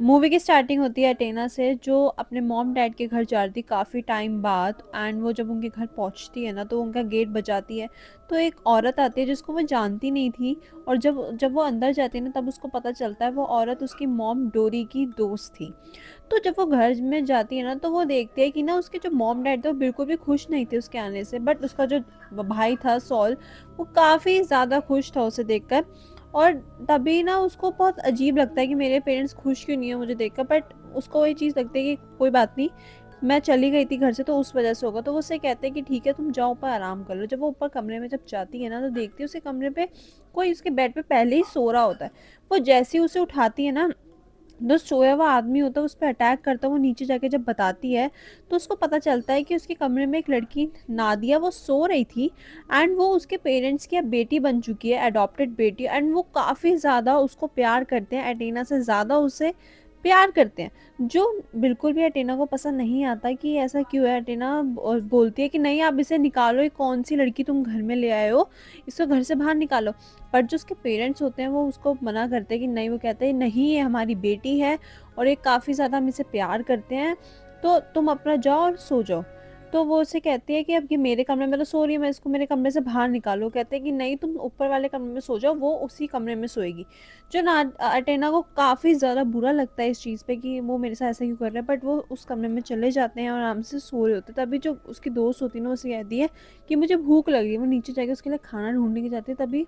Movie की starting होती है अटेना से, जो अपने मॉम डैड के घर जाती है काफ़ी टाइम बाद। एंड वो जब उनके घर पहुंचती है ना, तो उनका गेट बजाती है। तो एक औरत आती है जिसको वो जानती नहीं थी। और जब जब वो अंदर जाती है ना, तब उसको पता चलता है वो औरत उसकी मॉम डोरी की दोस्त थी। तो जब वो घर में जाती है ना, तो वो देखती है कि ना उसके जो मॉम डैड थे वो बिल्कुल भी खुश नहीं थे उसके आने से। बट उसका जो भाई था सॉल, वो काफ़ी ज़्यादा खुश था उसे देखकर। और तभी ना उसको बहुत अजीब लगता है कि मेरे पेरेंट्स खुश क्यों नहीं है मुझे देखकर। बट उसको ये चीज़ लगती है कि कोई बात नहीं, मैं चली गई थी घर से तो उस वजह से होगा। तो वो उससे कहते हैं कि ठीक है, तुम जाओ ऊपर आराम कर लो। जब वो ऊपर कमरे में जब जाती है ना, तो देखती है उसके कमरे पे कोई उसके बेड पे पहले ही सो रहा होता है। वो जैसे ही उसे उठाती है ना, जो सोया हुआ आदमी होता है उस पर अटैक करता है। वो नीचे जाके जब बताती है, तो उसको पता चलता है कि उसके कमरे में एक लड़की नादिया वो सो रही थी। एंड वो उसके पेरेंट्स की अब बेटी बन चुकी है, अडॉप्टेड बेटी। एंड वो काफ़ी ज़्यादा उसको प्यार करते हैं, एटेना से ज़्यादा उसे प्यार करते हैं। जो बिल्कुल भी एटेना को पसंद नहीं आता कि ऐसा क्यों है। एटेना बोलती है कि नहीं, आप इसे निकालो, ये कौन सी लड़की तुम घर में ले आए हो, इसको घर से बाहर निकालो। बट जो उसके पेरेंट्स होते हैं वो उसको मना करते हैं कि नहीं। वो कहते हैं नहीं, ये हमारी बेटी है और ये काफ़ी ज़्यादा हम इसे प्यार करते हैं, तो तुम अपना जाओ और सो जाओ। तो वो उसे कहती है कि अब ये मेरे कमरे में तो सो रही है, मैं इसको मेरे कमरे से बाहर निकालो। कहते हैं कि नहीं, तुम ऊपर वाले कमरे में सो जाओ, वो उसी कमरे में सोएगी। जो ना अटेना को काफ़ी ज़्यादा बुरा लगता है इस चीज़ पे कि वो मेरे साथ ऐसा क्यों कर रहा है। बट वो उस कमरे में चले जाते हैं और आराम से सो रहे होते हैं। तभी जो उसकी दोस्त होती है ना, उसे कहती है कि मुझे भूख लगी है। वो नीचे जाके उसके लिए खाना ढूंढने की जाती है। तभी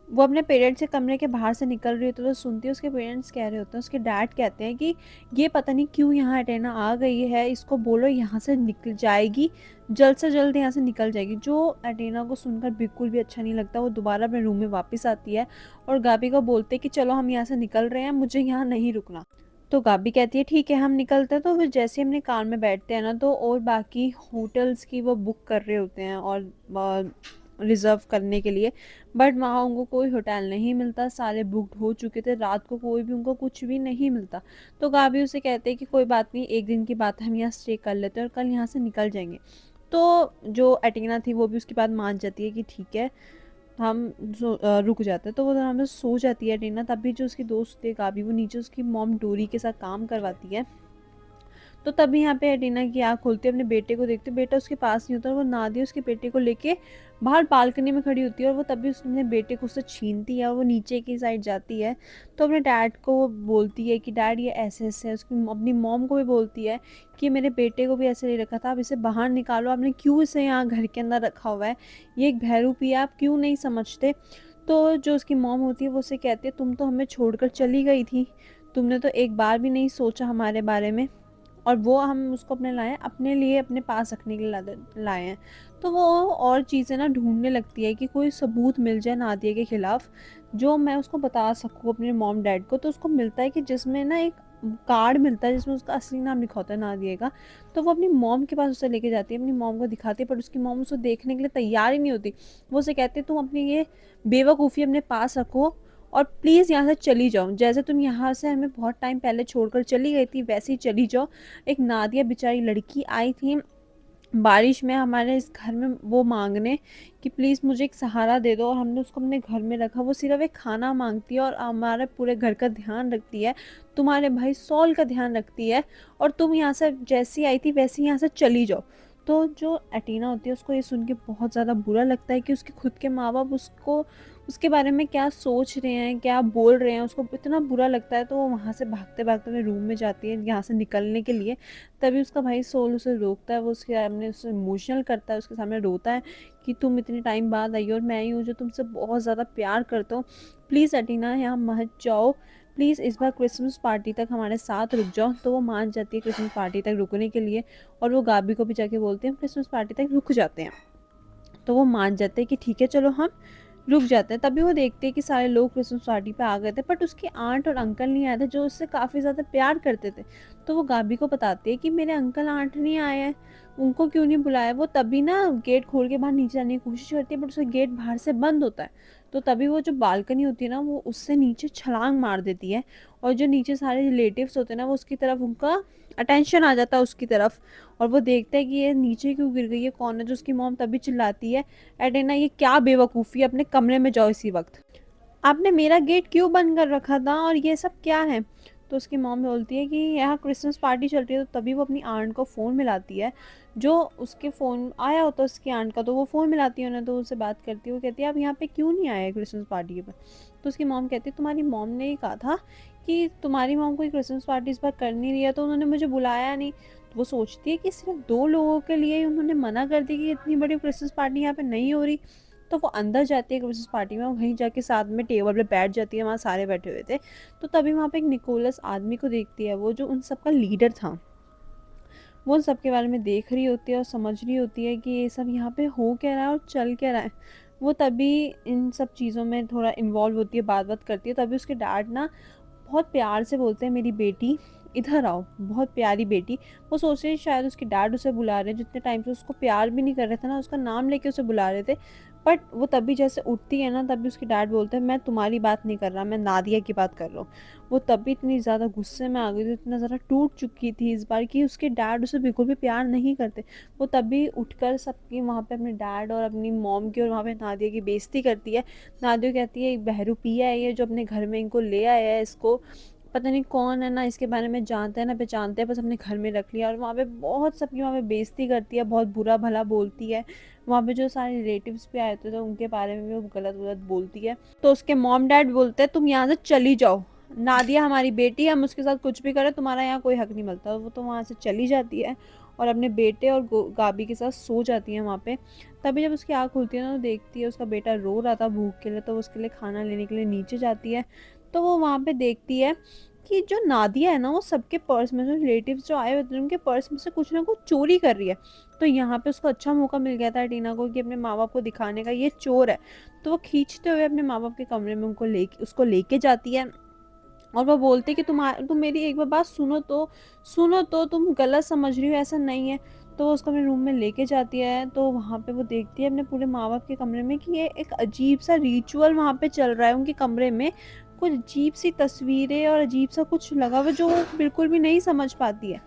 वो अपने पेरेंट्स के कमरे के बाहर से निकल रही होती है, तो सुनती है उसके पेरेंट्स कह रहे होते हैं, उसके डैड कहते हैं कि ये पता नहीं क्यों यहाँ अटेना आ गई है, इसको बोलो यहाँ से निकल जाएगी, जल्द से जल्द यहाँ से निकल जाएगी। जो अटेना को सुनकर बिल्कुल भी अच्छा नहीं लगता। वो दोबारा अपने रूम में वापस आती है और गाबी को बोलते हैं कि चलो हम यहाँ से निकल रहे हैं, मुझे यहाँ नहीं रुकना। तो गाबी कहती है ठीक है, हम निकलते हैं। तो फिर जैसे ही अपने कार में बैठते हैं ना, तो और बाकी होटल्स की वो बुक कर रहे होते हैं और रिज़र्व करने के लिए। बट वहाँ उनको कोई होटल नहीं मिलता, सारे बुकड हो चुके थे। रात को कोई भी उनको कुछ भी नहीं मिलता। तो गाबी उसे कहते हैं कि कोई बात नहीं, एक दिन की बात है, हम यहाँ स्टे कर लेते हैं और कल यहाँ से निकल जाएंगे। तो जो अटीना थी वो भी उसकी बात मान जाती है कि ठीक है, हम रुक जाते हैं। तो वो आराम से सो जाती है अटीना। तभी जो उसकी दोस्त होती है गाबी, वो नीचे उसकी मॉम डोरी के साथ काम करवाती है। तो तभी यहाँ पे एडिना की आँख खुलती है, अपने बेटे को देखती है। बेटा उसके पास नहीं होता और वो नादिया उसके बेटे को लेके बाहर बालकनी में खड़ी होती है। और वो तभी उसने बेटे को उससे छीनती है और वो नीचे की साइड जाती है। तो अपने डैड को वो बोलती है कि डैड ये ऐसे ऐसे है। उसकी अपनी मॉम को भी बोलती है कि मेरे बेटे को भी ऐसे नहीं रखा था, आप इसे बाहर निकालो, आपने क्यों इसे यहाँ घर के अंदर रखा हुआ है, ये एक बहरूपी है, आप क्यों नहीं समझते। तो जो उसकी मॉम होती है वो उसे कहती है तुम तो हमें छोड़कर चली गई थी, तुमने तो एक बार भी नहीं सोचा हमारे बारे में। और वो हम उसको अपने लाए हैं, अपने लिए अपने पास रखने के लिए लाए हैं। तो वो और चीज़ें ना ढूंढने लगती है कि कोई सबूत मिल जाए नादिया के खिलाफ, जो मैं उसको बता सकूँ अपने मॉम डैड को। तो उसको मिलता है कि जिसमें ना एक कार्ड मिलता है जिसमें उसका असली नाम लिखा होता है नादिया का। तो वो अपनी मॉम के पास उसे लेके जाती है, अपनी मॉम को दिखाती है। पर उसकी मॉम उसे देखने के लिए तैयार ही नहीं होती। वो उसे कहती है तुम अपनी ये बेवकूफ़ी अपने पास रखो और प्लीज़ यहाँ से चली जाओ। जैसे तुम यहाँ से हमें बहुत टाइम पहले छोड़कर चली गई थी, वैसे ही चली जाओ। एक नादिया बेचारी लड़की आई थी बारिश में हमारे इस घर में वो मांगने कि प्लीज़ मुझे एक सहारा दे दो, और हमने उसको अपने घर में रखा। वो सिर्फ एक खाना मांगती है और हमारे पूरे घर का ध्यान रखती है, तुम्हारे भाई सॉल का ध्यान रखती है। और तुम यहाँ से जैसी आई थी वैसी यहाँ से चली जाओ। तो जो एटीना होती है उसको ये सुन के बहुत ज़्यादा बुरा लगता है कि उसके खुद के माँ बाप उसको उसके बारे में क्या सोच रहे हैं, क्या बोल रहे हैं, उसको इतना बुरा लगता है। तो वो वहाँ से भागते भागते अपने रूम में जाती है यहाँ से निकलने के लिए। तभी उसका भाई सोल उसे रोकता है, वो उसके सामने उसे इमोशनल करता है, उसके सामने रोता है कि तुम इतने टाइम बाद आई हो और मैं ही हूँ जो तुमसे बहुत ज़्यादा प्यार करता हूँ। प्लीज़ अटीना यहाँ मत जाओ, प्लीज़ इस बार क्रिसमस पार्टी तक हमारे साथ रुक जाओ। तो वो मान जाती है क्रिसमस पार्टी तक रुकने के लिए। और वो गाबी को भी जाके बोलते हैं हम क्रिसमस पार्टी तक रुक जाते हैं। तो वो मान जाते हैं कि ठीक है चलो हम रुक जाते हैं। तभी वो देखते हैं कि सारे लोग क्रिसमस पार्टी पे आ गए थे, बट उसकी आंट और अंकल नहीं आए थे जो उससे काफ़ी ज़्यादा प्यार करते थे। तो वो गाबी को बताती है कि मेरे अंकल आंट नहीं आए हैं, उनको क्यों नहीं बुलाया। वो तभी ना गेट खोल के बाहर नीचे जाने की कोशिश करती है, बट उसका गेट बाहर से बंद होता है। तो तभी वो जो बालकनी होती है ना, वो उससे नीचे छलांग मार देती है। और जो नीचे सारे रिलेटिव्स होते हैं ना, वो उसकी तरफ उनका अटेंशन आ जाता है उसकी तरफ। और वो देखता है कि ये नीचे क्यों गिर गई है, कौन है। जो उसकी मॉम तभी चिल्लाती है एडेना ये क्या बेवकूफ़ी है, अपने कमरे में जाओ इसी वक्त, आपने मेरा गेट क्यों बंद कर रखा था और ये सब क्या है। तो उसकी मॉम बोलती है कि यहाँ क्रिसमस पार्टी चल रही है, तो तभी वो अपनी आंट को फ़ोन मिलाती है। जो उसके फ़ोन आया होता है उसकी आंट का, तो वो फ़ोन मिलाती है उन्हें, तो उससे बात करती है। वो कहती है, "आप यहाँ पे क्यों नहीं आए क्रिसमस पार्टी पे?" तो उसकी मॉम कहती है, "तुम्हारी मॉम ने ही कहा था कि तुम्हारी मॉम कोई क्रिसमस पार्टी इस बार कर नहीं रही है, तो उन्होंने मुझे बुलाया नहीं।" तो वो सोचती है कि सिर्फ़ 2 लोगों के लिए ही उन्होंने मना कर दी कि इतनी बड़ी क्रिसमस पार्टी यहाँ पे नहीं हो रही। तो वो अंदर जाती है क्रिसमस पार्टी में, वहीं जाके साथ में टेबल पे बैठ जाती है, वहाँ सारे बैठे हुए थे। तो तभी वहाँ पे एक निकोलस आदमी को देखती है, वो जो उन सबका लीडर था। वो उन सब के बारे में देख रही होती है और समझ रही होती है कि ये सब यहाँ पे हो क्या रहा है और चल क्या रहा है। वो तभी इन सब चीज़ों में थोड़ा इन्वॉल्व होती है, बात-वात करती है, तभी उसके डैड ना बहुत प्यार से बोलते हैं, "मेरी बेटी, इधर आओ, बहुत प्यारी बेटी।" वो सोच रही है शायद उसके डैड उसे बुला रहे हैं, जितने टाइम से उसको प्यार भी नहीं कर रहे थे ना, उसका नाम लेके उसे बुला रहे थे। बट वो तभी जैसे उठती है ना, तभी उसके डैड बोलते हैं, "मैं तुम्हारी बात नहीं कर रहा, मैं नादिया की बात कर रहा हूँ।" वो तभी इतनी ज़्यादा गुस्से में आ गई थी, इतना ज़्यादा टूट चुकी थी इस बार कि उसके डैड उसे बिल्कुल भी प्यार नहीं करते। वो तभी उठकर सबकी वहाँ पे अपने डैड और अपनी मॉम की और वहाँ पे नादिया की बेइज़्ज़ती करती है। नादिया कहती है, "एक बहरूपिया है ये जो अपने घर में इनको ले आया है, इसको पता नहीं कौन है, ना इसके बारे में जानते हैं ना पहचानते हैं, बस अपने घर में रख लिया।" और वहाँ पे बहुत सबकी वहाँ पे बेइज़्ज़ती करती है, बहुत बुरा-भला बोलती है। वहाँ पे जो सारे रिलेटिव्स भी आए थे तो उनके बारे में भी वो गलत-वलत बोलती है। तो उसके मॉम-डैड बोलते हैं, "तुम यहाँ से चली जाओ। नादिया हमारी बेटी है, हम उसके साथ कुछ भी करें, तुम्हारा यहाँ कोई हक नहीं मिलता।" वो तो वहाँ से चली जाती है और अपने बेटे और गाबी के साथ सो जाती है वहाँ पे। तभी जब उसकी आँख खुलती है ना, तो देखती है उसका बेटा रो रहा था भूख के लिए, तो वो उसके लिए खाना लेने के लिए नीचे जाती है। तो वो वहाँ पे देखती है कि जो नादिया है ना, वो सबके पर्स में, जो रिलेटिव्स जो आए हुए थे उनके पर्स में से कुछ ना कुछ चोरी कर रही है। तो यहाँ पे उसको अच्छा मौका मिल गया था टीना को कि अपने माँ-बाप को दिखाने का, ये चोर है। तो वो खींचते हुए अपने माँ-बाप के कमरे में उनको लेके उसको लेके जाती है और वो बोलते कि तुम मेरी एक बार बात सुनो तो, तुम गलत समझ रही हो, ऐसा नहीं है। तो वो उसको अपने रूम में लेके जाती है, तो वहाँ पे वो देखती है अपने पूरे माँ-बाप के कमरे में कि ये एक अजीब-सा रिचुअल वहाँ पे चल रहा है उनके कमरे में। कुछ अजीब-सी तस्वीरें और अजीब-सा कुछ लगा हुआ है जो वो बिल्कुल भी नहीं समझ पाती है।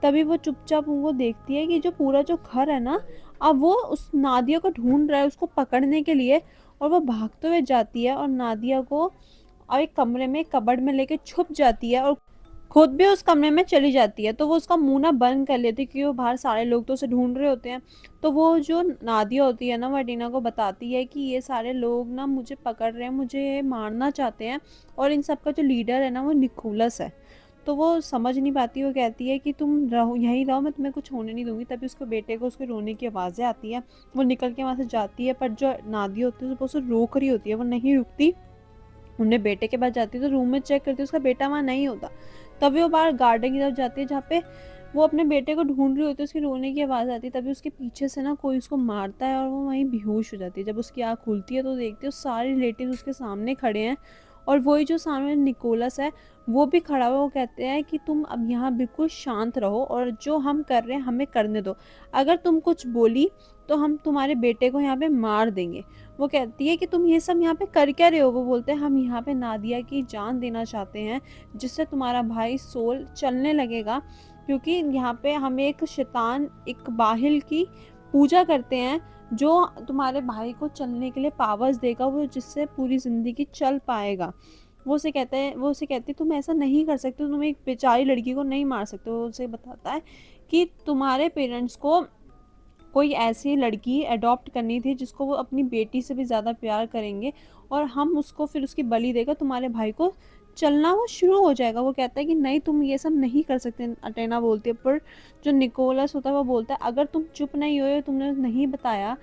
तभी वो चुपचाप उनको देखती है कि जो पूरा जो घर है ना, अब वो उस नादिया को ढूँढ रहा है उसको पकड़ने के लिए, और वो भागते हुए जाती है और नादिया को एक कमरे में कबर्ड में लेके छुप जाती है और खुद भी उस कमरे में चली जाती है। तो वो उसका मुँह ना बंद कर लेती है क्योंकि वो बाहर सारे लोग तो उसे ढूँढ रहे होते हैं। तो वो जो नादिया होती है ना, वो टीना को बताती है कि ये सारे लोग ना मुझे पकड़ रहे हैं, मुझे मारना चाहते हैं, और इन सब का जो लीडर है ना, वो निकोलस है। तो वो समझ नहीं पाती, वो कहती है कि तुम रहो, यहीं रहो, मैं तुम्हें कुछ होने नहीं दूँगी। तभी उसके बेटे को उसके रोने की आवाज़ें आती हैं। वो निकल के वहाँ से जाती है, पर जो नादिया होती है वो उसे रोक रही होती है, वो नहीं रुकती। अपने बेटे के पास जाती है तो रूम में चेक करती है, उसका बेटा वहाँ नहीं होता। तभी वो बाहर गार्डन की तरफ जाती है जहाँ पे वो अपने बेटे को ढूँढ रही होती है, उसके रोने की आवाज़ आती है। तभी उसके पीछे से ना कोई उसको मारता है और वो वहीं बेहोश हो जाती है। जब उसकी आँख खुलती है तो देखती है सारे रिलेटिव्स उसके सामने खड़े हैं, और वही जो सामने निकोलस है, वो भी खड़ा हुआ है। वो कहते हैं कि तुम अब यहाँ बिल्कुल शांत रहो और जो हम कर रहे हैं हमें करने दो। अगर तुम कुछ बोली तो हम तुम्हारे बेटे को यहाँ पे मार देंगे। वो कहती है कि तुम ये सब यहाँ पे कर क्या रहे हो? वो बोलते हैं, हम यहाँ पे नादिया की जान देना चाहते हैं, जिससे तुम्हारा भाई सोल चलने लगेगा, क्योंकि यहाँ पे हम एक शैतान, एक बाहिल की पूजा करते हैं, जो तुम्हारे भाई को चलने के लिए पावर्स देगा, वो जिससे पूरी ज़िंदगी चल पाएगा। वो उसे कहती है, तुम ऐसा नहीं कर सकते, तुम एक बेचारी लड़की को नहीं मार सकते। वो उसे बताता है कि तुम्हारे पेरेंट्स को कोई ऐसी लड़की अडॉप्ट करनी थी जिसको वो अपनी बेटी से भी ज़्यादा प्यार करेंगे, और हम उसको फिर उसकी बलि देकर तुम्हारे भाई को चलना वो शुरू हो जाएगा। वो कहता है कि नहीं, तुम ये सब नहीं कर सकते। अटेना बोलती है, पर जो निकोलस होता है वो बोलता है, अगर तुम चुप नहीं हुए, तुमने नहीं बताया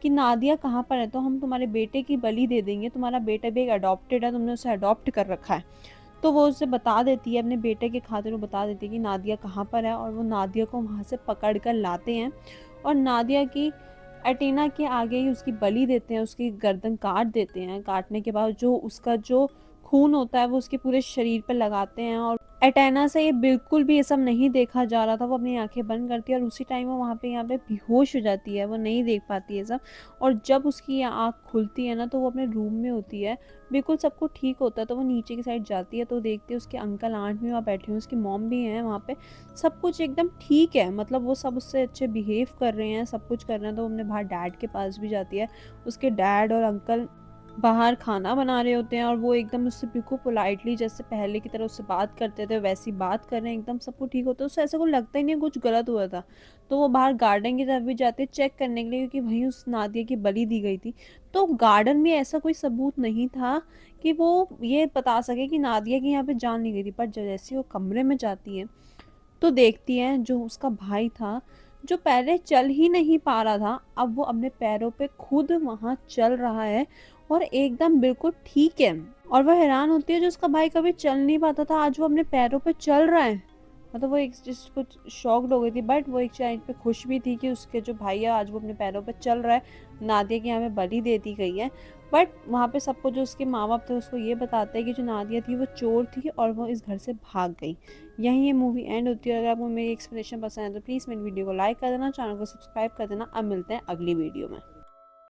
कि नादिया कहाँ पर है, तो हम तुम्हारे बेटे की बलि दे देंगे। तुम्हारा बेटा भी एक अडॉप्टेड है, तुमने उसे अडॉप्ट कर रखा है। तो वो उसे बता देती है, अपने बेटे के खातिर वो बता देती है कि नादिया कहाँ पर है, और वो नादिया को वहाँ से पकड़ कर लाते हैं और नादिया की एटेना के आगे ही उसकी बलि देते हैं, उसकी गर्दन काट देते हैं। काटने के बाद जो उसका जो खून होता है वो उसके पूरे शरीर पर लगाते हैं, और एटेना से ये बिल्कुल भी ये सब नहीं देखा जा रहा था। वो अपनी आँखें बंद करती है और उसी टाइम वो वहाँ पे यहाँ पे बेहोश हो जाती है, वो नहीं देख पाती है सब। और जब उसकी आँख खुलती है ना, तो वो अपने रूम में होती है, बिल्कुल सब कुछ ठीक होता है। तो वो नीचे की साइड जाती है तो देखती है उसके अंकल आंट भी वहाँ बैठे हुए हैं, उसकी मॉम भी हैं वहाँ पे। सब कुछ एकदम ठीक है, मतलब वो सब उससे अच्छे बिहेव कर रहे हैं, सब कुछ कर रहे हैं। तो वो अपने बाहर डैड के पास भी जाती है। उसके डैड और अंकल बाहर खाना बना रहे होते हैं और वो एकदम उससे बिल्कुल पोलाइटली जैसे पहले की तरह उससे बात करते थे वैसी बात कर रहे हैं, एकदम सब कुछ ठीक होता है, उससे ऐसा कुछ लगता ही नहीं है कुछ गलत हुआ था। तो वो बाहर गार्डन की तरफ भी जाते चेक करने के लिए, क्योंकि वहीं उस नादिया की बलि दी गई थी। तो गार्डन में ऐसा कोई सबूत नहीं था कि वो ये बता सके कि नादिया की यहाँ पे जान ली गई थी। पर जैसे वो कमरे में जाती है तो देखती है जो उसका भाई था, जो पहले चल ही नहीं पा रहा था, अब वो अपने पैरों पे खुद वहाँ चल रहा है और एकदम बिल्कुल ठीक है। और वो हैरान होती है जो उसका भाई कभी चल नहीं पाता था, आज वो अपने पैरों पे चल रहा है। मतलब वो एक जिस कुछ शॉक्ड हो गई थी, बट वो एक साइड पे खुश भी थी कि उसके जो भाई है आज वो अपने पैरों पे चल रहा है, नादिया की यहाँ पे बलि दे दी गई है। बट वहाँ पे सबको जो उसके माँ बाप थे उसको ये बताते हैं कि जो नादिया थी वो चोर थी और वो इस घर से भाग गई। यहीं ये मूवी एंड होती है। अगर आपको मेरी एक्सप्लेनेशन पसंद है तो प्लीज़ मेरी वीडियो को लाइक कर देना, चैनल को सब्सक्राइब कर देना। अब मिलते हैं अगली वीडियो में।